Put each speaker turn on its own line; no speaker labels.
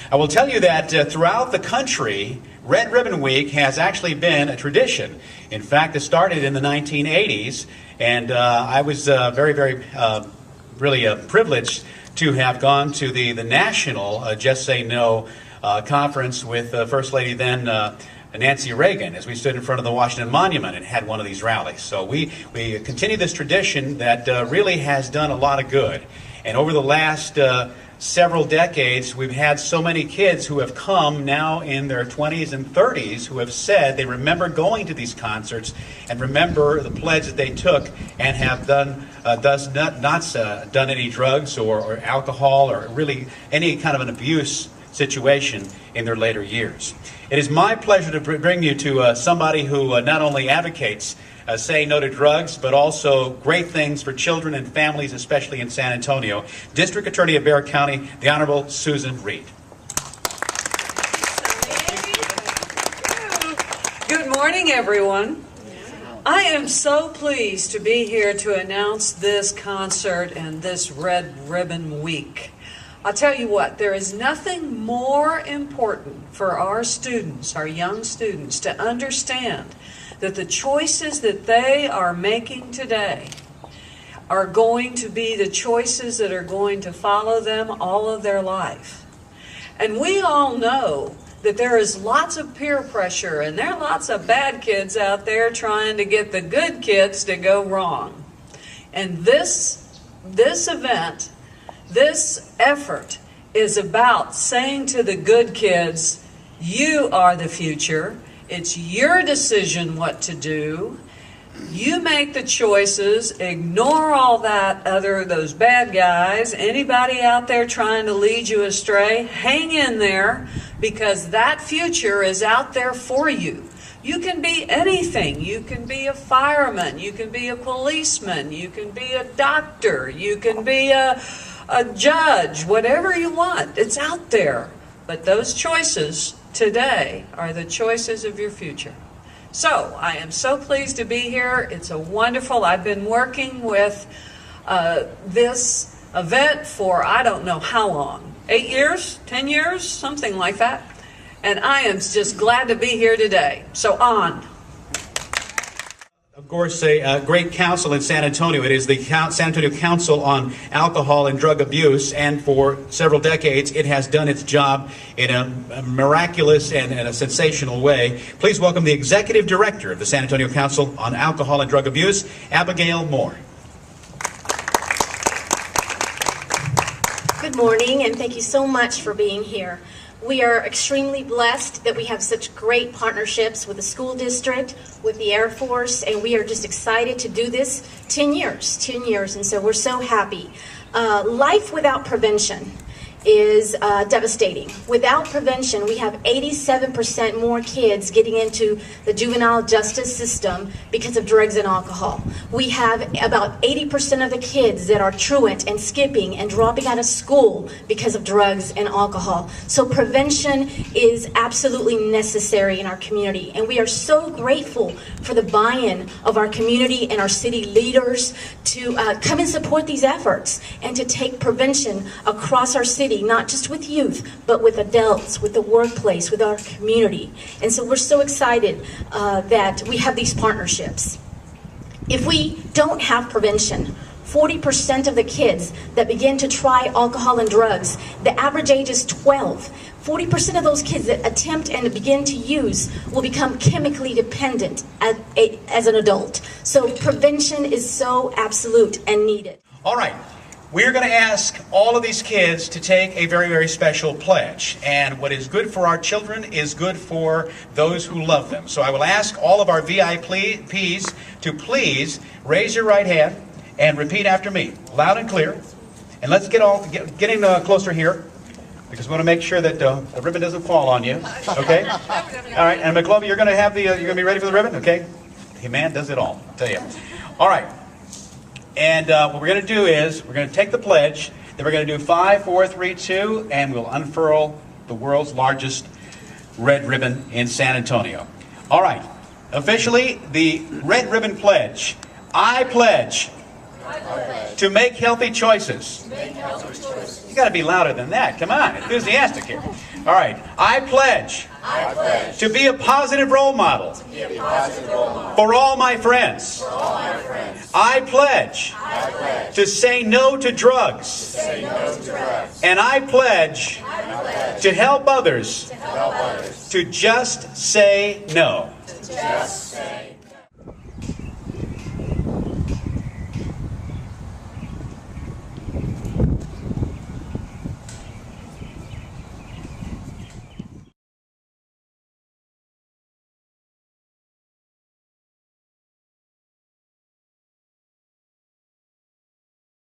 I will tell you that throughout the country, Red Ribbon Week has actually been a tradition. In fact, it started in the 1980s, and I was very really privileged to have gone to the national Just Say No conference with First Lady then Nancy Reagan, as we stood in front of the Washington Monument and had one of these rallies. So we continue this tradition that really has done a lot of good. And over the last several decades, we've had so many kids who have come now in their 20s and 30s who have said they remember going to these concerts and remember the pledge that they took and have done not done any drugs or alcohol or really any kind of an abuse situation in their later years. It is my pleasure to bring you to somebody who not only advocates saying no to drugs, but also great things for children and families, especially in San Antonio. District Attorney of Bexar County, the Honorable Susan Reed.
Good morning, everyone. I am so pleased to be here to announce this concert and this Red Ribbon Week. I'll tell you what, there is nothing more important for our students, our young students, to understand that the choices that they are making today are going to be the choices that are going to follow them all of their life. And we all know that there is lots of peer pressure and there are lots of bad kids out there trying to get the good kids to go wrong. And this event, this effort is about saying to the good kids, you are the future. It's your decision what to do. You make the choices. Ignore all that those bad guys, anybody out there trying to lead you astray. Hang in there, because that future is out there for you. You can be anything. You can be a fireman. You can be a policeman. You can be a doctor. You can be a judge. Whatever you want, it's out there. But those choices today are the choices of your future. So I am so pleased to be here. It's a wonderful, I've been working with this event for I don't know how long, 8 years, 10 years, something like that. And I am just glad to be here today. So on.
Of course, a great council in San Antonio. It is the San Antonio Council on Alcohol and Drug Abuse, and for several decades it has done its job in a miraculous and a sensational way. Please welcome the Executive Director of the San Antonio Council on Alcohol and Drug Abuse, Abigail Moore.
Good morning, and thank you so much for being here. We are extremely blessed that we have such great partnerships with the school district, with the Air Force, and we are just excited to do this 10 years, and so we're so happy. Life without prevention is devastating. Without prevention, we have 87% more kids getting into the juvenile justice system because of drugs and alcohol. We have about 80% of the kids that are truant and skipping and dropping out of school because of drugs and alcohol. So prevention is absolutely necessary in our community, and we are so grateful for the buy-in of our community and our city leaders to come and support these efforts and to take prevention across our city, not just with youth, but with adults, with the workplace, with our community. And so we're so excited that we have these partnerships. If we don't have prevention, 40% of the kids that begin to try alcohol and drugs, the average age is 12. 40% of those kids that attempt and begin to use will become chemically dependent as an adult. So prevention is so absolute and needed.
All right. We're going to ask all of these kids to take a very special pledge. And what is good for our children is good for those who love them. So I will ask all of our VIPs to please raise your right hand and repeat after me, loud and clear. And let's get in closer here, because we want to make sure that the ribbon doesn't fall on you. Okay? All right. And McClovey, you're going to be ready for the ribbon. Okay? Hey, man does it all. I'll tell you. All right. And what we're going to do is we're going to take the pledge, then we're going to do 5, 4, 3, 2, and we'll unfurl the world's largest red ribbon in San Antonio. All right. Officially, the Red Ribbon Pledge. I pledge to make healthy choices. You got to be louder than that. Come on, enthusiastic here. All right. I pledge to be a positive role model for all my friends. I pledge to say no to drugs. And I pledge to help others to just say no.